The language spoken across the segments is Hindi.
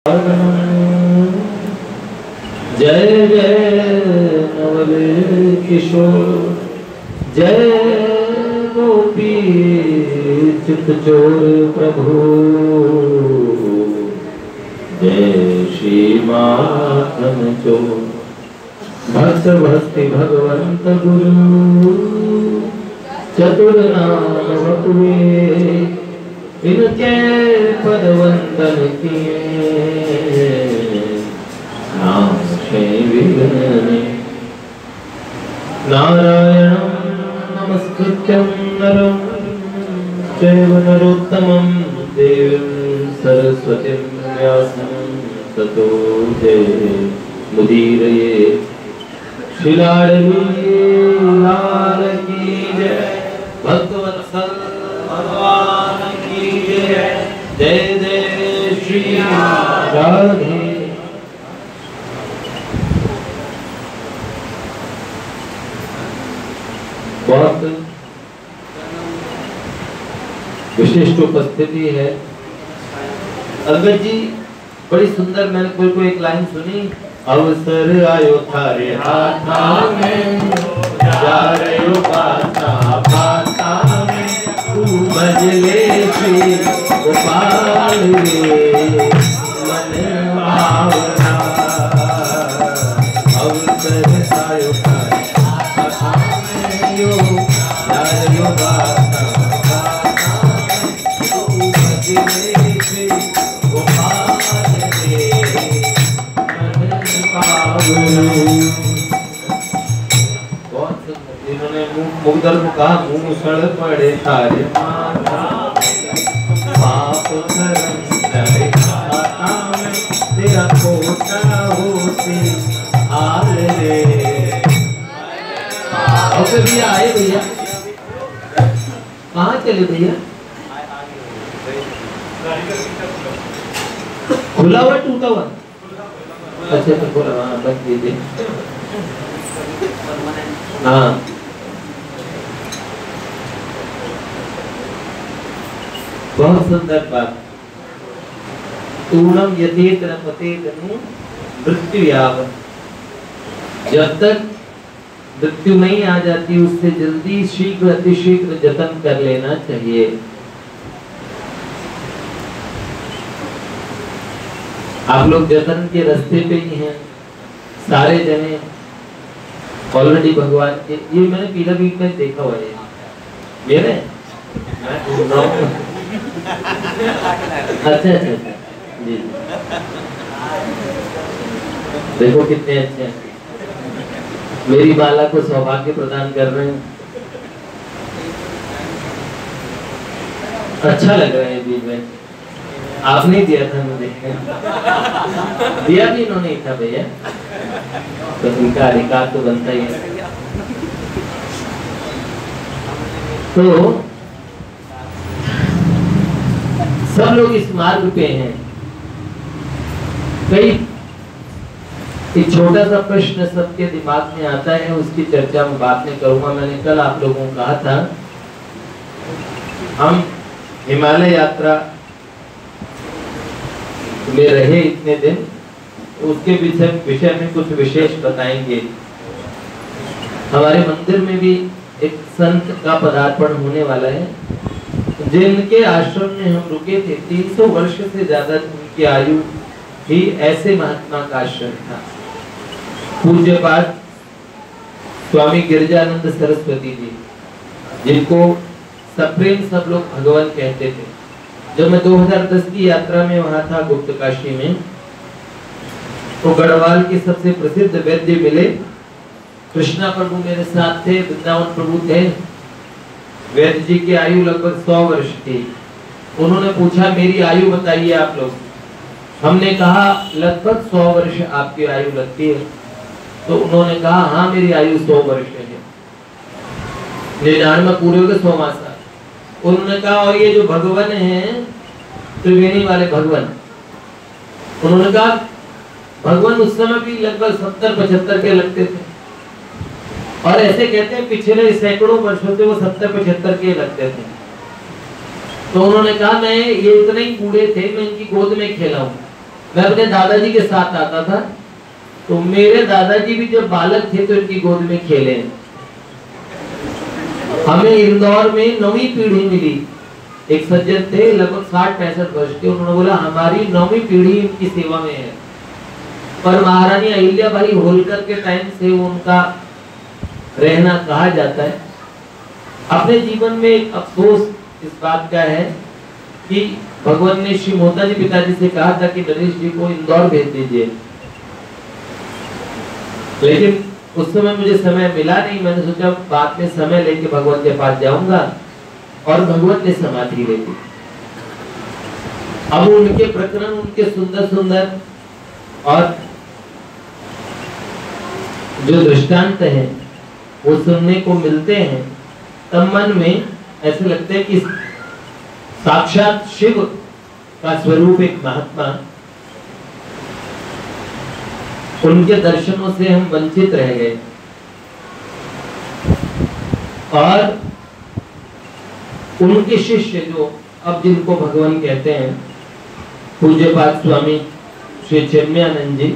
जय जय नवल किशोर, जय गोपी चित चोर प्रभु, जय श्री माखन चोर। भक्त भक्ति भगवंत गुरु, चतुर नाम बटुए, इनके पद वंदन किए, नाम से विघ्ने। नारायणं नमस्कृत्यं नरं चैव नरोत्तमं, देवीं सरस्वतीं व्यासं ततो जयमुदीरये। श्रीलाडली लाल की जय, भक्तवत्सल भगवान की जय, जय जय श्री राधे। बहुत विशिष्ट उपस्थिति है। अंगद जी बड़ी सुंदर, मैंने कोई एक लाइन सुनी, अवसर आयो थारे हाथा में, जा रहे हो बाता में, तू भजले श्री गोपाल रे मन भावना। अवसर आयो थारे हाथा में, जा रहे हो बाता में, तू भजले श्री गोपाल रे बहुत इन्होंने मुगदर को कहा, मुंह सड़ पड़े थारे माथा, पाप करम करे खाता में, तेरा कोटा होते हाल रे। और भैया आए, भैया कहाँ चले भैया? खुला हुआ टूटा हुआ? अच्छा तो बोला, हाँ बच दीजिए। हाँ बहुत सुंदर बात। तूणम यथेत न पतेत नु मृत्यु यावत्, जब तक मृत्यु नहीं आ जाती उससे जल्दी शीघ्र अतिशीघ्र जतन कर लेना चाहिए। आप लोग जतन के रास्ते पे ही हैं सारे जने ऑलरेडी भगवान के। ये मैंने पीलाभीत में देखा हुआ है, मेरे मैं ढूंढ रहा हूँ। अच्छा जी, देखो कितने अच्छे हैं, मेरी बाला को सौभाग्य प्रदान कर रहे हैं। अच्छा लग रहा है जी। में आपने दिया था मुझे, दिया भी इन्होंने ही था भैया, तो इनका अधिकार तो बनता ही है। तो सब लोग इस मार्ग पे हैं। कई एक छोटा सा प्रश्न सबके दिमाग में आता है, उसकी चर्चा में बात नहीं करूंगा। मैंने कल आप लोगों को कहा था, हम हिमालय यात्रा में रहे इतने दिन, उसके विषय में कुछ विशेष बताएंगे। हमारे मंदिर में भी एक संत का पदार्पण होने वाला है, जिनके आश्रम में हम रुके थे। 300 वर्ष से ज्यादा उनकी आयु ही ऐसे महात्मा का आश्रम था। पूज्यपाद स्वामी गिरिजानंद सरस्वती जी, जिनको सप्रेम सब लोग भगवान कहते थे। जब मैं 2010 की यात्रा में वहां था गुप्त काशी में, तो गढ़वाल के सबसे प्रसिद्ध वैद्य मिले। कृष्णा प्रभु मेरे साथ थे, वृंदावन प्रभु थे। वैद्य जी की आयु लगभग 100 वर्ष थी। उन्होंने पूछा, मेरी आयु बताइए आप लोग। हमने कहा लगभग 100 वर्ष आपकी आयु लगती है। तो उन्होंने कहा, हाँ मेरी आयु 100 वर्ष है। 99 पूरे हो गए, 100 मासा। उन्होंने कहा, और ये जो भगवान हैं, त्रिवेणी वाले भगवान, उन्होंने कहा भगवान उस समय भी लगभग 70-75 के लगते थे। और ऐसे कहते हैं पिछले सैकड़ों वर्षों से वो 70-75 के लगते थे। तो उन्होंने कहा मैं ये इतने ही बूढ़े थे, मैं इनकी गोद में खेला हूँ। मैं अपने दादाजी के साथ आता था, तो मेरे दादाजी भी जब बालक थे तो इनकी गोद में खेले। हमें इंदौर में 9वीं पीढ़ी मिली। एक सज्जन थे लगभग 60-65 वर्ष के, उन्होंने बोला हमारी 9वीं पीढ़ी इनकी सेवा में है। पर महारानी अहिल्याबाई होलकर के टाइम से उनका रहना कहा जाता है। अपने जीवन में एक अफसोस इस बात का है कि भगवान ने श्री मोता जी पिताजी से कहा था कि नरेश जी को इंदौर भेज दीजिए, लेकिन उस समय मुझे समय मिला नहीं। मैंने सोचा बाद में समय लेके भगवान के पास जाऊंगा, और भगवान ने समाधि ले ली। अब उनके प्रकरण, उनके सुंदर सुंदर और जो दृष्टांत हैं वो सुनने को मिलते हैं, तब मन में ऐसे लगता है कि साक्षात शिव का स्वरूप एक महात्मा, उनके दर्शनों से हम वंचित रह गए। और उनके शिष्य जो अब जिनको भगवान कहते हैं, पूज्य पाद स्वामी श्री चिन्मयानंद जी,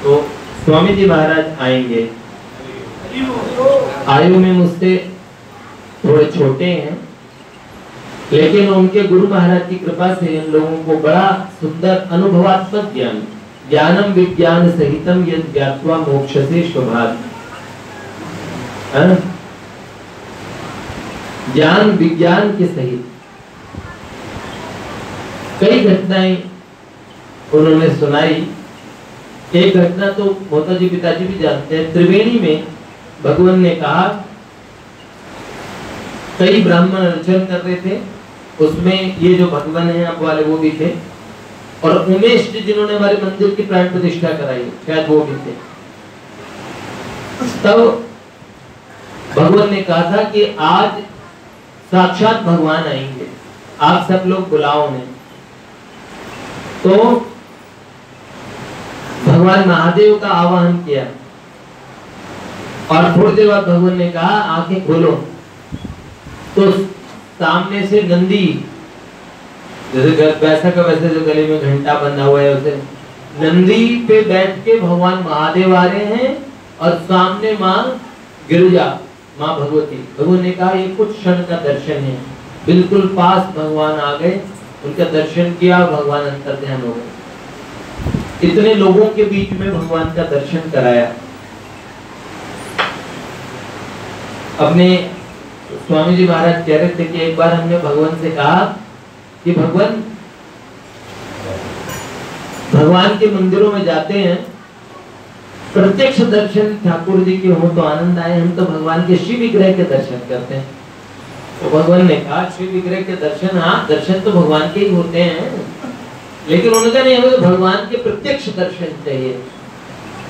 तो स्वामी जी महाराज आएंगे। आयु में मुझसे थोड़े छोटे हैं, लेकिन उनके गुरु महाराज की कृपा से इन लोगों को बड़ा सुंदर अनुभवात्मक ज्ञान, ज्ञानम विज्ञान सहितम यद ज्ञात्वा मोक्षसे शुभात्, ज्ञान विज्ञान के सहित कई घटनाएं उन्होंने सुनाई। एक घटना तो मोता जी पिताजी भी जानते हैं। त्रिवेणी में भगवान ने कहा, कई ब्राह्मण अर्चन कर रहे थे, उसमें ये जो भगवान है आप वाले वो भी थे, और उमेश जी जिन्होंने हमारे मंदिर की प्राण प्रतिष्ठा कराई शायद वो भी थे। तब भगवान ने कहा था कि आज साक्षात भगवान आएंगे, आप सब लोग बुलाओ उन्हें। तो भगवान महादेव का आवाहन किया, और थोड़ी देर बाद भगवान ने कहा आंखें खोलो। तो सामने से नंदी, जैसे वैसा का वैसे जो गले में घंटा बंधा हुआ है, उसे नंदी पे बैठ के भगवान महादेव आ रहे हैं, और सामने माँ गिरिजा, माँ भगवती। भगवान ने कहा ये कुछ क्षण का दर्शन है। बिल्कुल पास भगवान आ गए, उनका दर्शन किया, भगवान अंतर्ध्यान हो गए। इतने लोगों के बीच में भगवान का दर्शन कराया। अपने स्वामी जी महाराज कह रहे थे कि एक बार हमने भगवान से कहा कि भगवान के मंदिरों में जाते हैं, प्रत्यक्ष दर्शन ठाकुर जी के हो तो आनंद आए, हम तो भगवान के शिव विग्रह के दर्शन करते हैं। तो भगवान ने कहा शिव विग्रह के दर्शन, हाँ दर्शन तो भगवान के ही होते हैं, लेकिन उन्होंने कहा नहीं हमें तो भगवान के प्रत्यक्ष दर्शन चाहिए।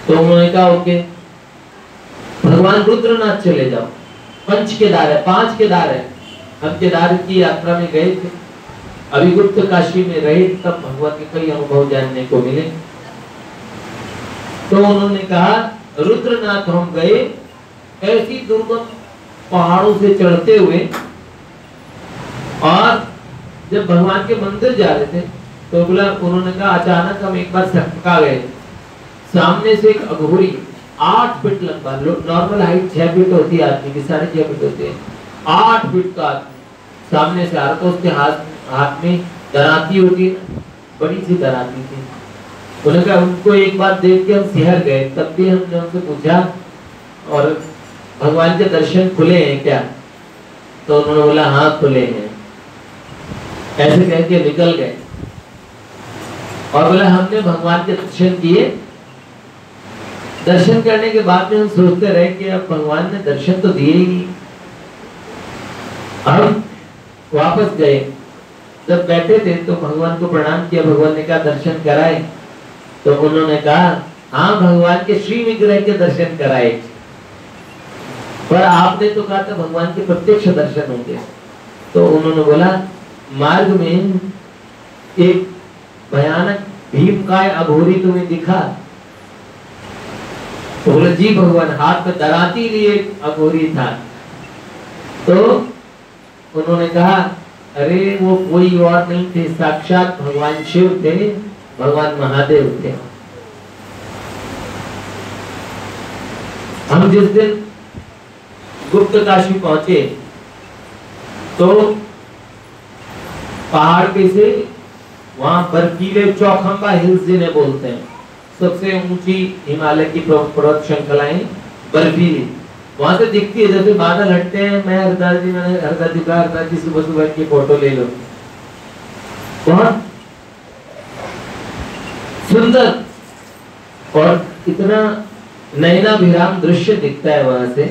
तो उन्होंने कहा ओके, भगवान रुद्रनाथ चले जाओ, 5 केदार है। हम केदार की यात्रा में गए थे, अभी गुप्त काशी में रहे, तब भगवान के कई अनुभव जानने को मिले। तो उन्होंने कहा रुद्रनाथ हम गए, ऐसी दुर्गम पहाड़ों से चढ़ते हुए, और जब भगवान के मंदिर जा रहे थे तो बोला, उन्होंने कहा अचानक हम एक बार सटका गए। सामने से एक अघोरी 8 फीट लंबा, नॉर्मल हाइट 6 फीट होती है आदमी की, 6.5 फीट होती है, 8 फीट का सामने से आ रहा था। उसके हाथ में दराती होती है, बड़ी सी दराती थी। उन्होंने कहा उनको एक बार देख के हम सिहर गए। तब भी हमने उनसे पूछा और भगवान के दर्शन खुले हैं क्या? तो उन्होंने बोला हाँ खुले हैं। ऐसे कह के निकल गए और बोला हमने भगवान के दर्शन किए। दर्शन करने के बाद में हम सोचते रहे कि अब भगवान ने दर्शन तो दिए ही नहीं। हम वापस गए, जब बैठे थे तो भगवान को प्रणाम किया। भगवान ने कहा दर्शन कराए? तो उन्होंने कहा हाँ भगवान के श्री विग्रह के दर्शन कराए, पर आपने तो कहा था भगवान के प्रत्यक्ष दर्शन होंगे। तो उन्होंने बोला मार्ग में एक भयानक भीमकाय अघोरी तुम्हें दिखा? तो बोले जी भगवान, हाथ में दराती लिए अघोरी था। तो उन्होंने कहा अरे वो कोई और नहीं थे, साक्षात भगवान शिव थे। भगवान महादेव थे। हम जिस दिन गुप्त काशी पहुंचे तो पहाड़ पे से वहां बर्फीले चौखंबा हिल्स जिन्हें बोलते हैं, सबसे ऊंची हिमालय की पर्वत श्रृंखलाएं बर्फीली, वहां से दिखती है। जैसे बादल हटते हैं, मैं हरदास जी सुबह सुबह की फोटो ले लो, बहुत सुंदर और इतना नयनाभिराम दृश्य दिखता है वहां से।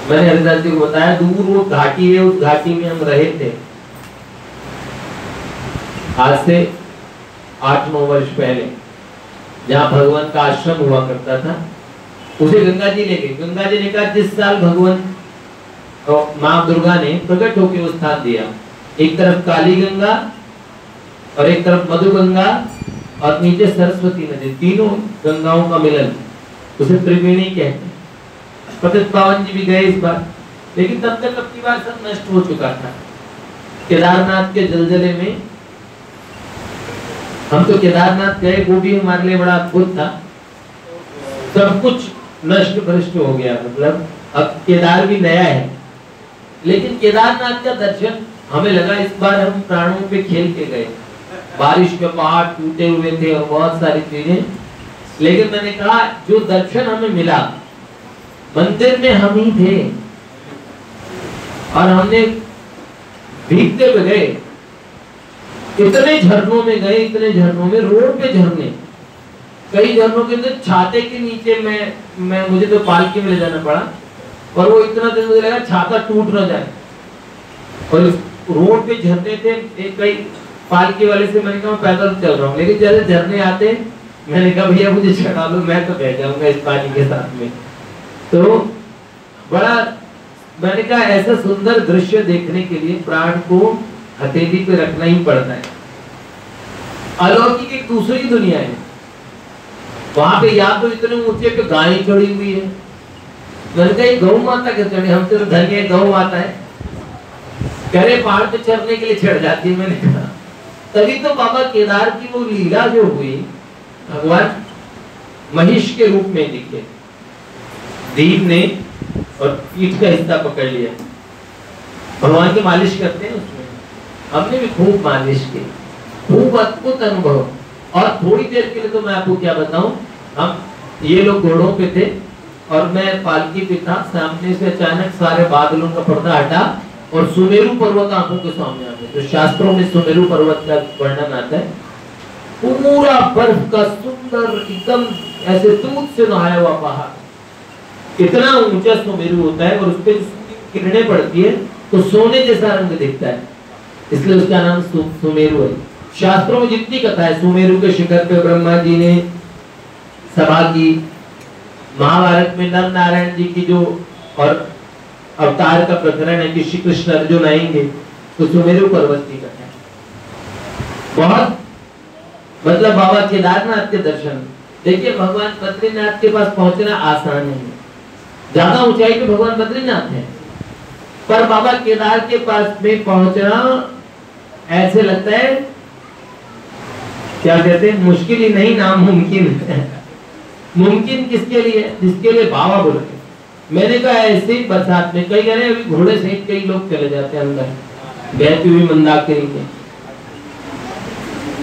मैंने हरिदास जी को बताया, दूर वो घाटी है, उस घाटी में हम रहे थे आज से 8-9 वर्ष पहले, जहाँ भगवान का आश्रम हुआ करता था। उसे गंगा जी ले गए। गंगा जी ने कहा जिस साल भगवान माँ दुर्गा ने प्रकट होकर वो स्थान दिया, एक तरफ काली गंगा और एक तरफ मधु गंगा और नीचे सरस्वती नदी, तीनों गंगाओं का मिलन, उसे त्रिवेणी कहते हैं। पतित पावन जी भी गए इस बार, लेकिन तब तक अपनी बार सब नष्ट हो चुका था। केदारनाथ के जलजले में हम तो केदारनाथ गए, वो भी हमारे लिए बड़ा अद्भुत था। सब कुछ नष्ट भ्रष्ट हो गया, मतलब अब केदार भी नया है, लेकिन केदारनाथ का दर्शन हमें लगा इस बार हम प्राणों पे खेल के गए। बारिश में पहाड़ टूटे हुए थे और बहुत सारी चीजें, लेकिन मैंने कहा जो दर्शन हमें मिला, मंदिर में हम ही थे और हमने भीगते हुए गए, इतने झरनों में गए, इतने झरनों में, रोड पे झरने, कई झरनों के अंदर छाते के नीचे मैं मुझे तो पालकी में ले जाना पड़ा, और वो इतना देर मुझे लगा छाता टूट ना जाए, और रोड पे झरने थे। एक कई पालकी वाले से मैंने कहा पैदल चल रहा हूँ, लेकिन जैसे झरने आते मैंने कहा भैया मुझे चढ़ा लो, मैं तो बह जाऊंगा इस पानी के साथ में। तो बड़ा, मैंने कहा ऐसा सुंदर दृश्य देखने के लिए प्राण को हथेली पे रखना ही पड़ता है। अलौकिक एक दूसरी दुनिया है वहां पे, या तो इतने ऊंचे पे गाय चढ़ी हुई है, मैंने कहा गौ माता के चढ़े, हमसे तो धन्य गौ माता है, कह रहे पहाड़ पे चढ़ने के लिए चढ़ जाती है। मैंने कहा तभी तो बाबा केदार की वो लीला जो हुई, भगवान महिष के रूप में दिखे, दीप ने और पीठ का हिस्सा पकड़ लिया, भगवान की मालिश करते हैं उसमें, हमने भी खूब मालिश की, खूब अद्भुत अनुभव। और थोड़ी देर के लिए तो मैं आपको क्या बताऊं, हम ये लोग घोड़ों पे थे और मैं पालकी पे था, सामने से अचानक सारे बादलों का पर्दा हटा और सुमेरु पर्वत आंखों के सामने आ गया। जो शास्त्रों में सुमेरु पर्वत का वर्णन आता है, पूरा बर्फ का सुंदर एकदम ऐसे दूध से नहाया हुआ पहाड़, इतना ऊंचा सुमेरु होता है, और उस पे किरणें पड़ती है तो सोने जैसा रंग दिखता है, इसलिए उसका नाम सुमेरु है। शास्त्रों में जितनी कथा है, सुमेरु के शिखर पे ब्रह्मा जी ने सभा की, महाभारत में नर नारायण जी की जो और अवतार का प्रकरण है कि श्री कृष्ण अर्जुन आएंगे, तो सुमेरु पर्वत की कथा है। बहुत मतलब बाबा केदारनाथ के दर्शन, देखिए भगवान बद्रीनाथ के पास पहुंचना आसान है, ज्यादा ऊंचाई पे भगवान बद्रीनाथ है, पर बाबा केदार के पास में पहुंचना ऐसे लगता है, क्या कहते हैं, मुश्किल ही नहीं नामुमकिन है। मुमकिन किसके लिए? जिसके लिए बाबा बोल रहे। मैंने कहा ऐसे ही बरसात में कई कह रहे अभी घोड़े सहित कई लोग चले जाते हैं अंदर, बहती हुई मंदाकिनी के,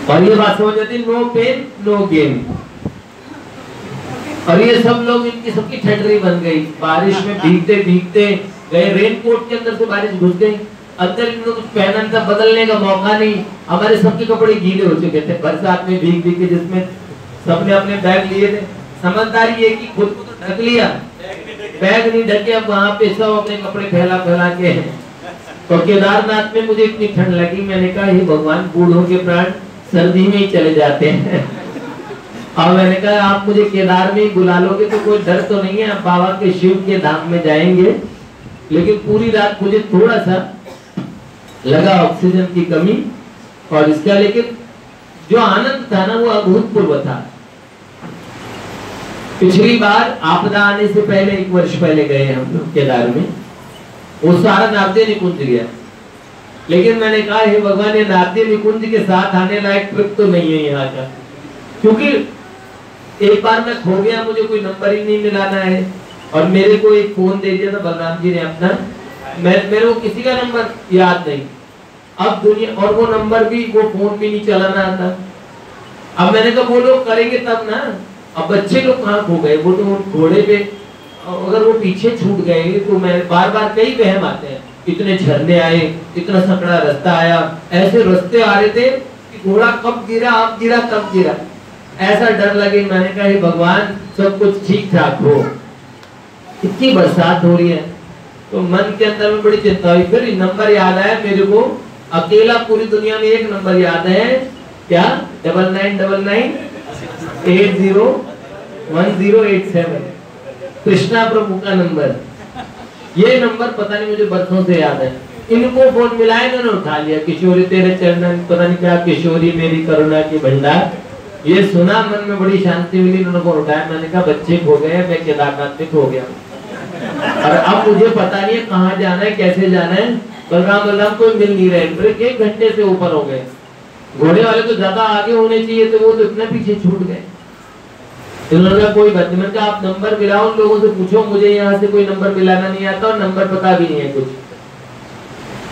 और ये बात समझ जाती नो पेन नो गेन, और ये सब लोग इनकी सबकी ठटरी बन गई। बारिश में भीगते भीगते गए, रेनकोट के अंदर से बारिश घुस गई, अंदर इनको कुछ पहनना था, बदलने का मौका नहीं, हमारे सबके कपड़े गीले हो चुके थे बरसात में भीग भीग के, जिसमें सबने अपने बैग लिए थे। समझदारी ये कि खुद को तो ढक लिया, बैग नहीं ढके, अब वहां पे सब अपने कपड़े फैला फैला के हैं। तो केदारनाथ में मुझे इतनी ठंड लगी, मैंने कहा हे भगवान, बूढ़ों के प्राण सर्दी में ही चले जाते हैं। और मैंने कहा आप मुझे केदार में ही बुला लोगे तो कोई डर तो नहीं है, आप बाबा के शिव के धाम में जाएंगे। लेकिन पूरी रात मुझे थोड़ा सा लगा ऑक्सीजन की कमी और इसका, लेकिन जो आनंद था ना वो अभूतपूर्व था। पिछली बार आपदा आने से पहले 1 वर्ष पहले गए हम लोग केदार में, वो सारा नारदे निकुंज गया, लेकिन मैंने कहा हे भगवान, ये नारदी निकुंज के साथ आने लायक ट्रिप तो नहीं है यहाँ का, क्योंकि एक बार मैं खो गया, मुझे कोई नंबर ही नहीं मिलाना है, और मेरे को एक फोन दे दिया था बलराम जी ने अपना, मेरे को किसी का नंबर याद नहीं, अब दुनिया, और वो नंबर भी, वो फोन भी नहीं चलाना आता। अब मैंने कहा वो लोग करेंगे तब ना, अब बच्चे लोग कहाँ खो गए, वो तो घोड़े पे, अगर वो पीछे छूट गए तो मैं बार बार कई वहम आते हैं, इतने झरने आए, इतना सकड़ा रास्ता आया, ऐसे रास्ते आ रहे थे कि घोड़ा कब गिरा, अब गिरा तब गिरा, ऐसा डर लगे। मैंने कहा हे भगवान सब कुछ ठीक ठाक हो, इतनी बरसात हो रही है, तो मन के अंदर में बड़ी चिंता हुई। फिर नंबर याद आया मेरे को, अकेला पूरी दुनिया में एक नंबर याद है, क्या 9999801087, कृष्णा प्रभु का नंबर। ये नंबर पता नहीं मुझे बरसों से याद है, इनको फोन मिलाए, इन्होंने उठा लिया, किशोरी तेरे चरणन, पता नहीं क्या, किशोरी मेरी करुणा की भंडार। ये सुना, मन में बड़ी शांति मिली, इन्होंने फोन उठाया। मैंने कहा बच्चे खो गए, मैं केदारनाथ में खो गया, और अब मुझे पता नहीं है कहाँ जाना है, कैसे जाना है। बलराम कोई मिल नहीं रहे, 1 घंटे से ऊपर हो गए, घोड़े वाले तो ज्यादा आगे होने चाहिए थे, वो तो इतने पीछे छूट गए। इन्होंने कहा कोई बात नहीं, मैंने कहा आप नंबर मिलाओ, उन लोगों से पूछो, मुझे यहाँ से कोई नंबर मिलाना नहीं आता और नंबर पता भी नहीं है कुछ।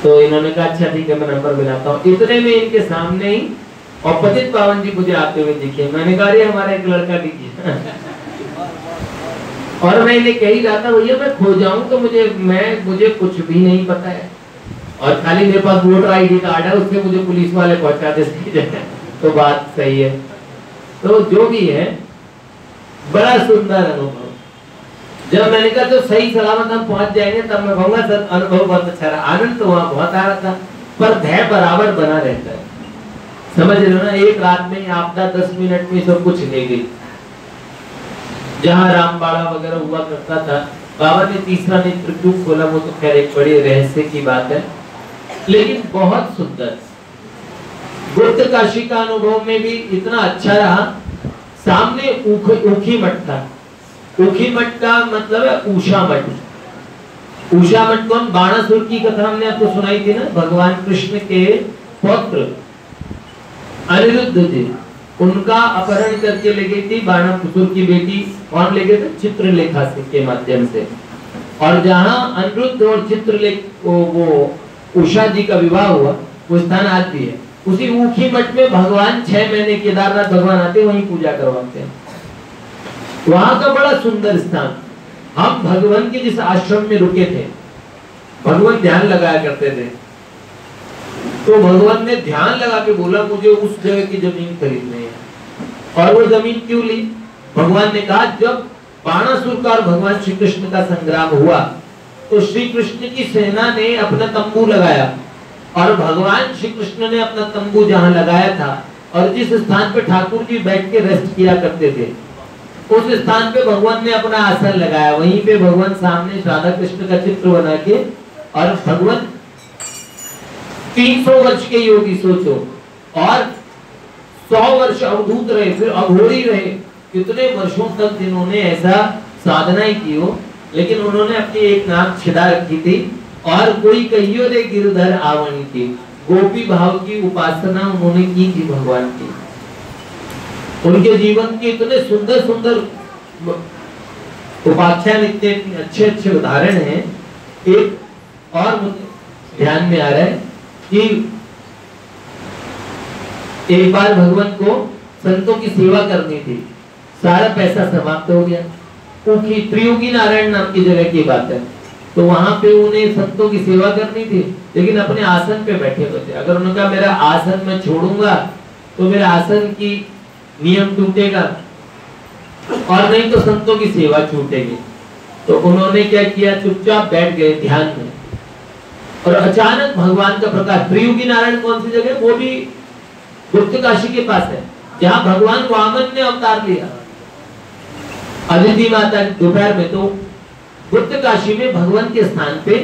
तो इन्होंने कहा अच्छा ठीक है, मैं नंबर मिलाता हूँ। इतने में इनके सामने ही और पतित पावन जी मुझे आते हुए दिखे। मैंने कहा अरे हमारा एक लड़का दिखे और मैं इन्हें कह ही रहा था भैया मैं खो जाऊं तो मुझे कुछ भी नहीं पता है, और खाली मेरे पास वोटर ID कार्ड है, उससे मुझे पुलिस वाले पहुंचा दे तो बात सही है। तो जो भी है, बड़ा सुंदर अनुभव। जब मैंने कहा तो सही सलामत हम पहुंच जाएंगे, तब मैं कहूंगा सर अनुभव बहुत अच्छा रहा, आनंद तो वहां बहुत आ रहा था, पर भय बराबर बना रहता है। समझ रहे हो ना, एक रात में आपदा 10 मिनट में सब कुछ ले गई। जहाँ रामबाड़ा वगैरह हुआ करता था, बाबा ने तीसरा नेत्र क्यों खोला, वो तो खैर एक बड़ी रहस्य की बात है, लेकिन बहुत सुंदर। गुप्त काशी का अनुभव में भी इतना अच्छा रहा। सामने ऊखी मठ था। ऊखी मठ का मतलब है उषा मठ। उषा मठ कौन? बाणासुर की कथा हमने आपको सुनाई थी ना, भगवान कृष्ण के पौत्र अनिरुद्ध जी, उनका अपहरण करके ले गई थी बाणासुर की बेटी। कौन ले गए थे? चित्रलेखा के माध्यम से। और जहां अनिरुद्ध और चित्रलेख वो उषा जी का विवाह हुआ, वो स्थान आज भी है। उसी ऊखी मठ में भगवान 6 महीने केदारनाथ भगवान आते, वहीं पूजा करवाते हैं। वहां का बड़ा सुंदर स्थान। हम भगवान के जिस आश्रम में रुके थे, भगवान ध्यान लगाया करते थे, तो भगवान ने ध्यान लगा के बोला मुझे उस जगह की जमीन खरीदनी है। और वो जमीन क्यों ली? भगवान ने कहा जब बाणासुर का और भगवान श्री कृष्ण का संग्राम हुआ, तो श्री कृष्ण की सेना ने अपना तंबू लगाया, और भगवान श्री कृष्ण ने अपना तंबू जहां लगाया था, और जिस स्थान पे ठाकुर जी बैठ के रेस्ट किया करते थे, उस स्थान पे भगवान ने अपना आसन लगाया। वहीं पे भगवान सामने राधा कृष्ण का चित्र बना के, और भगवान 300 वर्ष के योगी सोचो, और 100 वर्ष अवधूत रहे, फिर अघोरी रहे। कितने वर्षों तक जिन्होंने ऐसा साधना ही की हो, लेकिन उन्होंने अपनी एक नाक छिदा रखी थी, और कोई कहियो रे गिरधर आवनी की गोपी भाव की उपासना उन्होंने की थी भगवान की। उनके जीवन के इतने सुंदर सुंदर उपाख्यान, इतने अच्छे अच्छे उदाहरण हैं। एक और ध्यान में आ रहा है कि एक बार भगवान को संतों की सेवा करनी थी, सारा पैसा समाप्त हो गया। क्योंकि त्रियोगी नारायण नाम की जगह की बात है, तो वहां पे उन्हें संतों की सेवा करनी थी, लेकिन अपने आसन पे बैठे हुए थे। अगर उन्होंने कहा मेरा आसन मैं छोड़ूंगा तो मेरा आसन की नियम टूटेगा, और नहीं तो संतों की सेवा छूटेगी। तो उन्होंने क्या किया, चुपचाप बैठ गए ध्यान में, और अचानक भगवान का प्रकाश। त्रियोगी नारायण कौन सी जगह? वो भी गुप्त काशी के पास है, जहाँ भगवान वामन ने अवतार लिया, अदिति माता दोपहर में। तो गुप्त काशी में भगवान के स्थान पे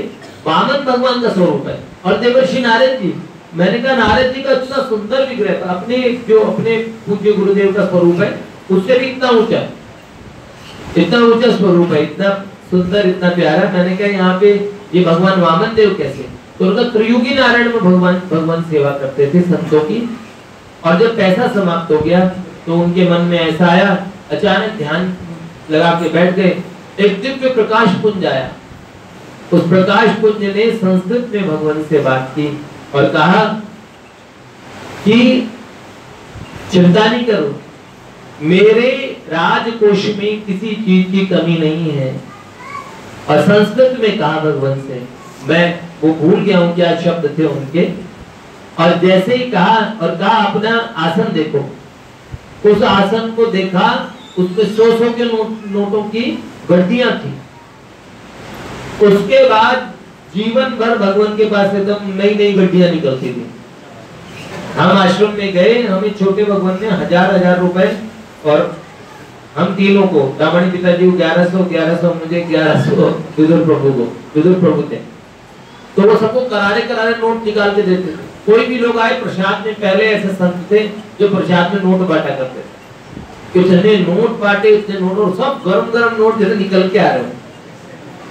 वामन भगवान का स्वरूप है, और देवर्षि नारद जी। मैंने कहा नारद जी का इतना सुंदर विग्रह, अपने जो अपने पूज्य गुरुदेव का स्वरूप है, उससे भी इतना ऊंचा स्वरूप है, इतना सुंदर, इतना प्यारा। मैंने कहा यहाँ पे ये भगवान वामन देव कैसे? तो उनका त्रियुगी नारायण में भगवान सेवा करते थे संतों की। और जब पैसा समाप्त हो गया तो उनके मन में ऐसा आया, अचानक ध्यान लगा के बैठ गए, एक दिव्य प्रकाश पुंज आया। उस प्रकाश पुंज ने संस्कृत में भगवान से बात की और कहा कि चिंता नहीं करो, मेरे राजकोष में किसी चीज की कमी नहीं है। और संस्कृत में कहा भगवान से, मैं वो भूल गया हूं क्या शब्द थे उनके। और जैसे ही कहा और कहा अपना आसन देखो, उस आसन को देखा, उसमें 100 के नोटों की गड्डियां थी। उसके बाद जीवन भर भगवान के पास एकदम नई नई गड्डियां निकलती थी। हम आश्रम में गए, हमें छोटे भगवान ने 1000 रुपए, और हम तीनों को, दामणी पिताजी को 1100, मुझे 1100, विदुर प्रभु थे, तो वो सबको करारे नोट निकाल के देते थे। कोई भी लोग आए प्रसाद में, पहले ऐसे संत थे जो प्रसाद में नोट बांटा करते थे, इतने नोट बांटे, इतने नोट, और सब गरम नोट जैसे निकल के आ रहे हो।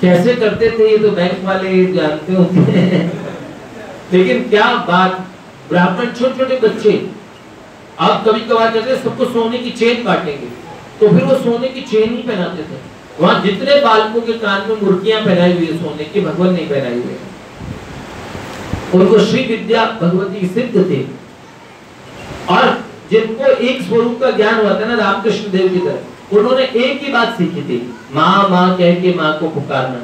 कैसे करते थे ये तो बैंक वाले जानते होते हैं। लेकिन क्या बात, ब्राह्मण छोटे बच्चे अब कभी कभार कहते सबको सोने की चेन काटेंगे, तो फिर वो सोने की चेन ही पहनाते थे। वहां जितने बालकों के कान में मुर्गियां पहनाई हुई है सोने की, भगवान नहीं पहनाई हुई है। उनको श्री विद्या भगवती सिद्ध थे, और जिनको एक स्वरूप का ज्ञान हुआ था ना रामकृष्ण देव की तरह, उन्होंने एक ही बात सीखी थी, माँ माँ कह के माँ को पुकारना।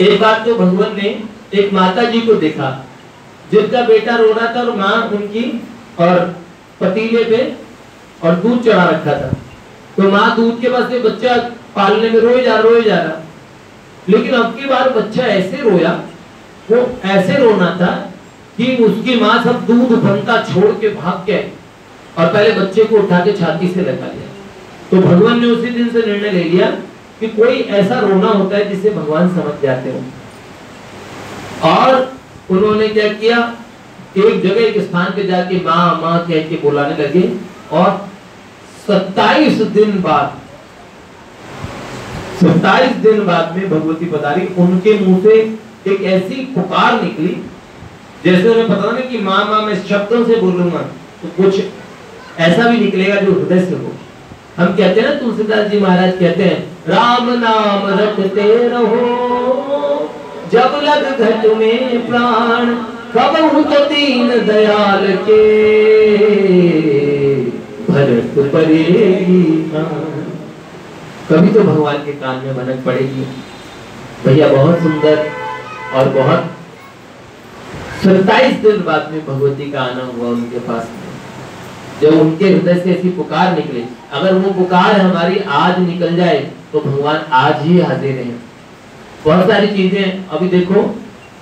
एक बार तो भगवान ने एक माता जी को देखा जिनका बेटा रो रहा था, और माँ उनकी और पतीले पे और दूध चढ़ा रखा था। तो माँ दूध के पास बच्चा पालने में रोए जा रहा, लेकिन अब की बार बच्चा ऐसे रोया, वो ऐसे रोना था कि उसकी माँ सब दूध बनता छोड़ के भाग के और पहले बच्चे को उठा के छाती से लगा लिया। तो भगवान ने उसी दिन से निर्णय ले लिया कि कोई ऐसा रोना होता है जिसे भगवान समझ जाते हो। और उन्होंने क्या किया, एक जगह एक स्थान पे जाके माँ माँ कह के बुलाने लगे, और 27 दिन बाद में भगवती पधारी। उनके मुंह से एक ऐसी पुकार निकली जैसे उन्हें पता ना कि माँ माँ मैं शब्दों से बोलूंगा तो कुछ ऐसा भी निकलेगा जो हृदय से हो। हम कहते हैं ना, तुलसीदास जी महाराज कहते हैं, राम नाम रटते रहो जब लग घट में प्राण, कब तो दीन दयाल के भरत पड़ेगी। कभी तो भगवान के कान में भनक पड़ेगी। भैया बहुत सुंदर, और बहुत 27 दिन बाद में भगवती का आना हुआ उनके पास में। जब उनके हृदय से ऐसी पुकार निकली, अगर वो पुकार हमारी आज निकल जाए तो भगवान आज ही हाजिर हैं। बहुत सारी चीजें, अभी देखो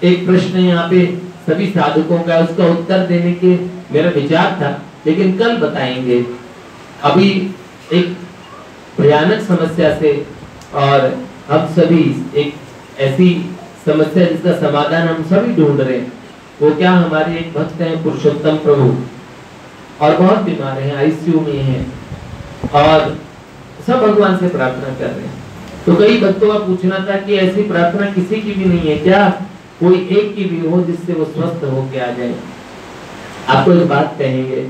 एक प्रश्न यहाँ पे सभी साधकों का, उसका उत्तर देने के मेरा विचार था, लेकिन कल बताएंगे। अभी एक भयानक समस्या से, और हम सभी एक ऐसी समस्या जिसका समाधान हम सभी ढूंढ रहे हैं। वो क्या, हमारे एक भक्त हैं पुरुषोत्तम प्रभु, और बहुत बीमार हैं, आईसीयू में हैं, और सब भगवान से प्रार्थना कर रहे हैं। तो कई भक्तों का पूछना था कि ऐसी प्रार्थना किसी की भी नहीं है क्या, कोई एक की भी हो जिससे वो स्वस्थ होके आ जाए। आपको एक बात कहेंगे,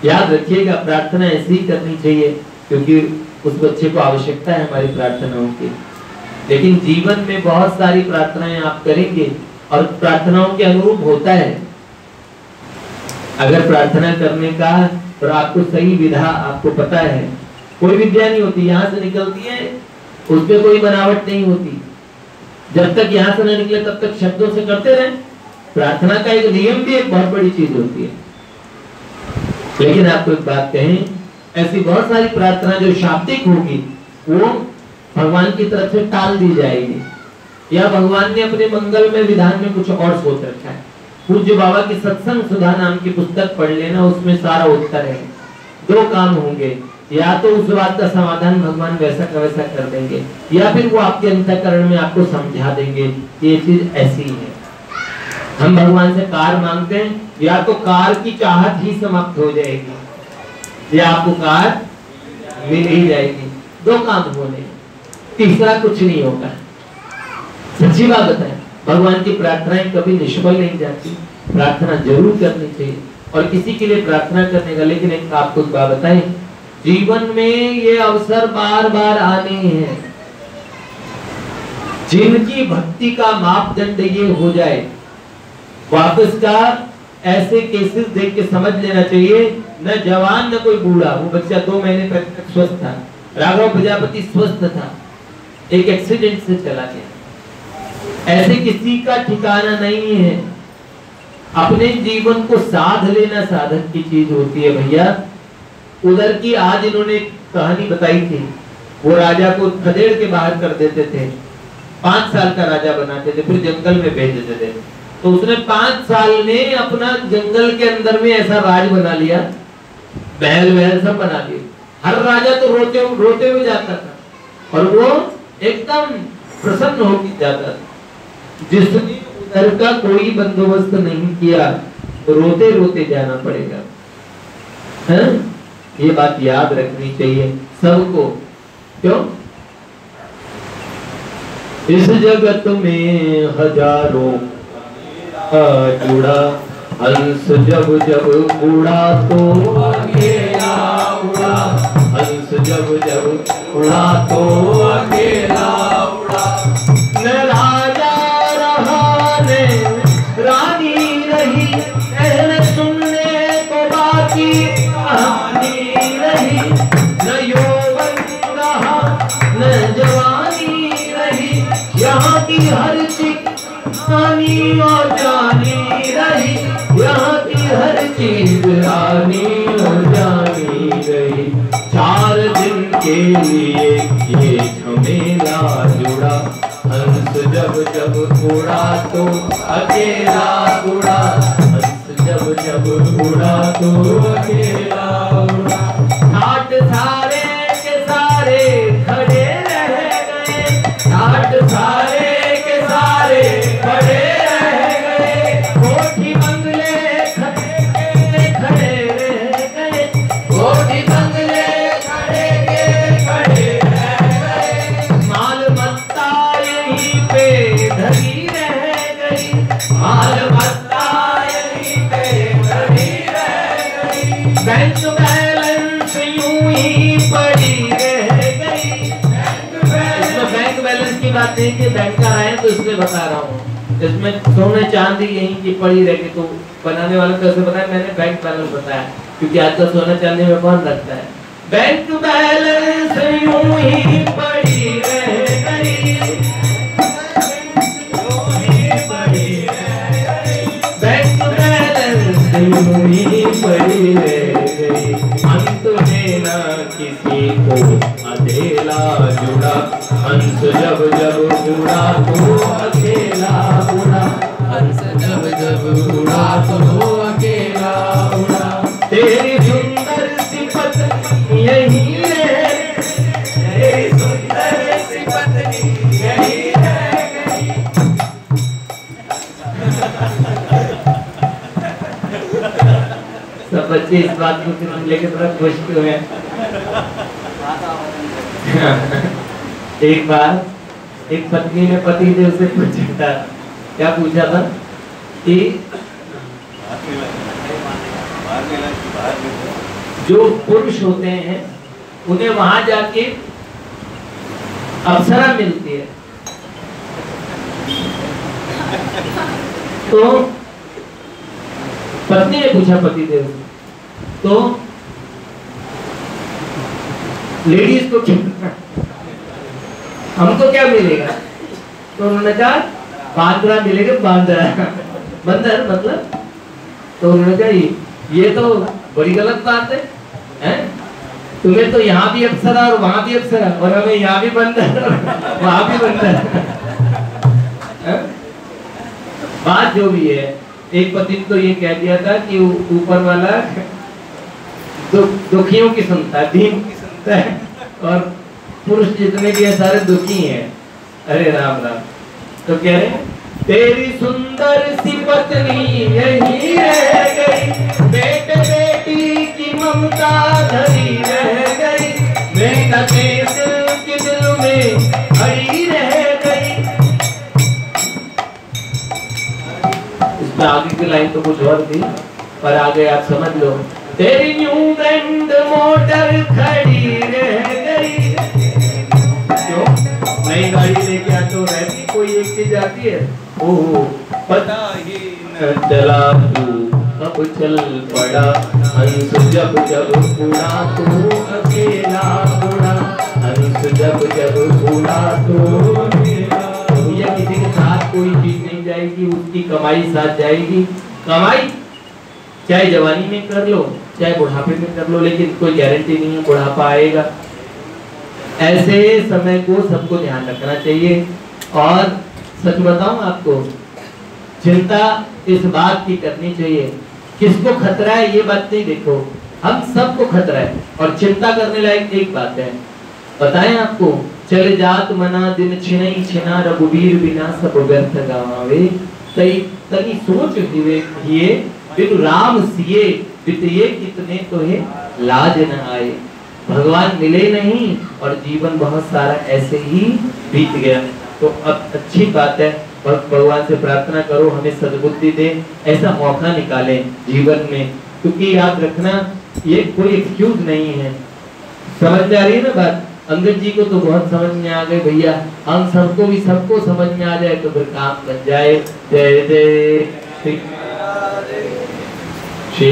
याद रखिएगा प्रार्थना ऐसी ही करनी चाहिए क्योंकि उस बच्चे को आवश्यकता है हमारी प्रार्थनाओं की। लेकिन जीवन में बहुत सारी प्रार्थनाएं आप करेंगे और प्रार्थनाओं के अनुरूप होता है। अगर प्रार्थना करने का और आपको सही विधा आपको पता है, कोई विद्या नहीं होती, यहाँ से निकलती है, उसमें कोई बनावट नहीं होती। जब तक यहाँ से न निकले तब तक शब्दों से करते रहे। प्रार्थना का एक नियम भी एक बहुत बड़ी चीज होती है। लेकिन आपको एक बात कहें, ऐसी बहुत सारी प्रार्थना जो शाब्दिक होगी वो भगवान की तरफ से टाल दी जाएगी, या भगवान ने अपने मंगल में विधान में कुछ और सोच रखा है। पूज्य बाबा की सत्संग सुधा नाम की पुस्तक पढ़ लेना, उसमें सारा उत्तर है। दो काम होंगे, या तो उस बात का समाधान भगवान वैसा का वैसा कर देंगे, या फिर वो आपके अंतःकरण में आपको समझा देंगे कि ये चीज ऐसी है। हम भगवान से कार मांगते हैं, या तो कार की चाहत ही समाप्त हो जाएगी, या आपको कार मिल ही जाएगी। दो काम होने, तीसरा कुछ नहीं होगा। सच्ची बात बताएं, भगवान की प्रार्थनाएं कभी निष्फल नहीं जाती, प्रार्थना जरूर करनी चाहिए और किसी के लिए प्रार्थना करने का। लेकिन एक आपको बात बताएं, जीवन में ये अवसर बार बार आने हैं। जिनकी भक्ति का मापदंड ये हो जाए, वापस का ऐसे केसेस देख के समझ लेना चाहिए, न जवान न कोई बूढ़ा। वो बच्चा 2 महीने तक स्वस्थ था, राघव प्रजापति स्वस्थ था, एक एक्सीडेंट से चला गया। ऐसे किसी का ठिकाना नहीं है। अपने जीवन को साध लेना साधक की चीज होती है भैया। उधर की आज इन्होंने कहानी बताई थी, वो राजा को खदेड़ के बाहर कर देते थे, 5 साल का राजा बनाते थे, फिर जंगल में भेज देते थे। तो उसने 5 साल में अपना जंगल के अंदर में ऐसा राज बना लिया, महल वहल सब बना लिए। हर राजा तो रोते हुए जाता था और वो एकदम प्रसन्न होकर जाता था। जिसने उधर का कोई बंदोबस्त नहीं किया तो रोते रोते जाना पड़ेगा, है? ये बात याद रखनी चाहिए सबको। क्यों? इस जगत में हजारों जुड़ा, हंस जब जब उड़ा तो अकेला उड़ा, हंस जब जब उड़ा तो अकेला उड़ा। न राजा रहा न रानी रही, न सुनने को बाकी कहानी रही। न यौवन रहा न जवानी रही, यहाँ की हर चीज आनी और जानी रही, यहाँ की हर चीज आनी और जानी रही। 4 दिन के लिए ये झमेला जुड़ा, हंस जब जब उड़ा तो अकेला उड़ा, हंस जब जब उड़ा तो अकेला उड़ा। ठाट सारे के सारे खड़े रह गए, ठाट सारे के सारे खड़े रह गए। कोठी बंगले खड़े रह गए, कोठी बंगले खड़े रह गए। माल मत्ता यहीं पे धरी रह गई, माल मत्ता यहीं पे धरी रह गई। बैंक बैलेंस यूं ही पड़ी रह गई। बैंक बैलेंस की बात नहीं कि बैंकर आए तो इसलिए बता रहा हूँ, इसमें सोने चांदी यहीं की पड़ी रहेगी। तो बनाने वाले कैसे बताया, मैंने बैंक बैलेंस बताया क्योंकि आजकल सोना चांदी में कौन रखता है। बैंक बैलेंस यूं ही पड़ी रह गई, बैंक बैलेंस यूं ही पड़ी रह गई। अंत में न किसी को अकेला जुड़ा, हंस जब जब उड़ा तो अकेला उड़ा, हंस जब जब उड़ा तो अकेला उड़ा। तेरी सुंदर सी पत्नी यही रह, तेरी सुंदर सी पत्नी यही रह गई। सब बच्चे इस बात को लेकर थोड़ा खुश हुए। एक बार एक पत्नी ने पति देव से पूछा था, क्या पूछा था कि जो पुरुष होते हैं उन्हें वहां जाके अप्सरा मिलती है, तो पत्नी ने पूछा पति देव से, तो लेडीज को हमको क्या मिलेगा? तो उन्होंने कहा बांद्रा मिलेगा, बांद्रा बंदर मतलब। तो उन्होंने कहा ये तो बड़ी गलत बात है, हैं? तुम्हें तो यहाँ भी अप्सरा और वहां भी अप्सरा, और हमें यहाँ भी बंदर और वहां भी बंदर। बात जो भी है, एक पति ने तो ये कह दिया था कि ऊपर वाला दुखियों की सुनता है, दीन की सुनता है, और पुरुष जितने भी है सारे दुखी हैं। अरे राम राम। तो कह रहे तेरी सुंदर सी पत्नी यही रह गई, बेटे बेटी की ममता धरी रह गई, बेटा के दिल में खड़ी रह गई। उसमें आगे की लाइन तो कुछ और थी, पर आगे आप समझ लो। तेरी न्यू ब्रांड मोटर खड़ी रह गई, क्यों? नई गाड़ी लेके आ तो रहती कोई एक चीज आती है, ओह पता ही न चला तू अब चल पड़ा, हंस जब जब उड़ा तू अकेला उड़ा, हंस जब जब उड़ा तू अकेला। या किसी के साथ कोई चीज नहीं जाएगी, उसकी कमाई साथ जाएगी। कमाई चाहे जवानी में कर लो चाहे बुढ़ापे में कर लो, लेकिन कोई गारंटी नहीं है बुढ़ापा आएगा। ऐसे समय को सबको ध्यान रखना चाहिए। और सच बताऊं आपको, चिंता इस बात की करनी चाहिए, किसको खतरा है ये बात नहीं देखो, हम सबको खतरा है। और चिंता करने लायक एक बात है, बताएं आपको, चले जात मना दिन छिनई छिना, रघुवीर बिना सब व्यर्थ गवावे, तनी सोच हिये बिनु राम सिए, बितये कितने तो है लाज न आए। भगवान मिले नहीं और जीवन बहुत सारा ऐसे ही बीत गया। तो अब अच्छी बात है, भगवान से प्रार्थना करो हमें सद्बुद्धि दे, ऐसा मौका निकालें जीवन में, क्योंकि याद रखना ये कोई एक्सक्यूज नहीं है। समझ में आ रही है ना बात? अंगद जी को तो बहुत समझ में आ गई भैया, हम सबको भी सबको समझ में आ जाए तो फिर काम बन जाए। जय जय श्री